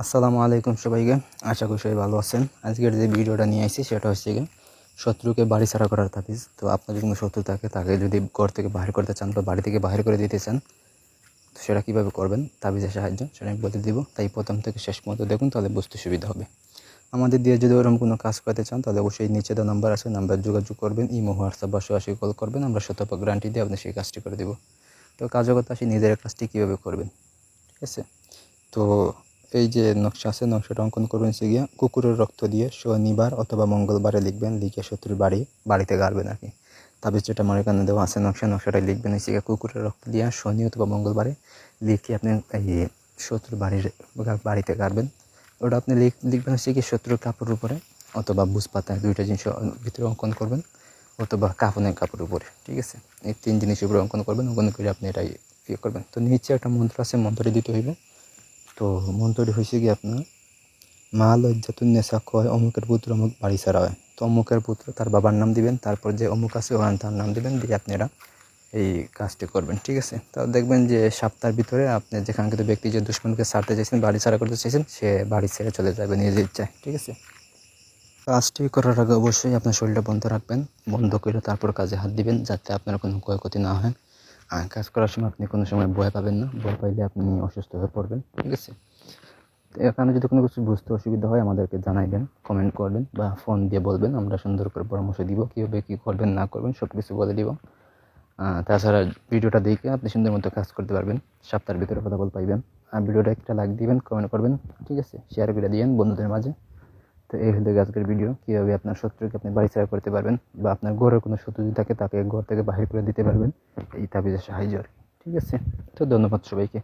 আসসালামু আলাইকুম সবাইকে। আশা করি সবাই ভালো আছেন। আজকের যে ভিডিওটা নিয়ে আসছি সেটা হচ্ছে গিয়ে শত্রুকে বাড়ি ছাড়া করার তাবিজ। তো আপনার যদি কোনো শত্রু থাকে তাকে যদি ঘর থেকে বাহির করতে চান বা বাড়ি থেকে বাহির করে দিতে চান, তো সেটা কীভাবে করবেন তাবিজের সাহায্যে সেটা আমি বলে দিব। তাই প্রথম থেকে শেষ পর্যন্ত দেখুন, তাহলে বুঝতে সুবিধা হবে। আমাদের দিয়ে যদি ওরকম কোনো কাজ করতে চান তাহলে অবশ্যই নিচে দেওয়া নাম্বার আছে, নাম্বার যোগাযোগ করবেন, ইমো, হোয়াটসঅ্যাপ বা সরাসরি কল করবেন। আমরা শতভাগ গ্যারান্টি দিয়ে আপনি সেই কাজটি করে দেবো। তো কাজের কথা আসি, নিজের কাজটি কীভাবে করবেন, ঠিক আছে? তো এই যে নকশা আছে, নকশাটা অঙ্কন করবেন হচ্ছে গিয়ে কুকুরের রক্ত দিয়ে শনিবার অথবা মঙ্গলবারে লিখবেন, লিখে শত্রুর বাড়িতে গাড়বেন আর কি। তাবিজ যেটা আমার এখানে দেওয়া আছে নকশাটাই লিখবেন হচ্ছে গিয়ে কুকুরের রক্ত দিয়ে শনি অথবা মঙ্গলবারে লিখে আপনি এই শত্রুর বাড়িতে গাড়বেন। ওটা আপনি লিখবেন হচ্ছে গিয়ে শত্রুর কাপড়ের উপরে অথবা বুঝ পাতায়, দুইটা জিনিস ভিতরে অঙ্কন করবেন, অথবা কাফনের কাপড়ের উপরে, ঠিক আছে? এই তিন জিনিসের উপরে অঙ্কন করবেন। অঙ্কন করে আপনি এটাই করবেন। তো নিচে একটা মন্ত্র আছে, মন্ত্রটি দিতে হইবে। তো মন্ত্রটি হয়েছে কি আপনার, মা লজ্জাতুন্নেসা কয় অমুকের পুত্র অমুক বাড়ি ছাড়া হয়। তো অমুকের পুত্র তার বাবার নাম দিবেন, তারপর যে অমুক আছে ওখানে তার নাম দিবেন, দিয়ে আপনারা এই কাজটি করবেন, ঠিক আছে? তো দেখবেন যে সপ্তাহের ভিতরে আপনি যেখানকার ব্যক্তি যে দুশ্মনকে ছাড়তে চাইছেন, বাড়ি ছাড়া করতে চাইছেন, সে বাড়ি ছেড়ে চলে যাবে নিজের ইচ্ছায়, ঠিক আছে? কাজটি করার আগে অবশ্যই আপনার শরীরটা বন্ধ রাখবেন, বন্ধ করে তারপর কাজে হাত দিবেন, যাতে আপনার কোনো ক্ষয়ক্ষতি না হয়। আর কাজ করার সময় আপনি কোনো সময় ভয় পাবেন না, ভয় পাইলে আপনি অসুস্থ হয়ে পড়বেন, ঠিক আছে? এখানে যদি কোনো কিছু বুঝতে অসুবিধা হয় আমাদেরকে জানাইবেন, কমেন্ট করবেন বা ফোন দিয়ে বলবেন, আমরা সুন্দর করে পরামর্শ দিব, কীভাবে কী করবেন না করবেন সব কিছু বলে দিব। তাছাড়া ভিডিওটা দেখে আপনি সুন্দর মতো কাজ করতে পারবেন, সপ্তাহের ভিতরে ফলাফল পাইবেন। আর ভিডিওটা একটা লাইক দিবেন, কমেন্ট করবেন, ঠিক আছে? শেয়ার করে দিবেন বন্ধুদের মাঝে। তো এই হলো আজকের ভিডিও, কীভাবে আপনার শত্রুকে আপনি বাড়ি ছাড়া করতে পারবেন বা আপনার ঘরের কোনো শত্রু যদি থাকে তাকে ঘর থেকে বাহির করে দিতে পারবেন এই তাবিজের সাহায্যে, ঠিক আছে? তো ধন্যবাদ সবাইকে।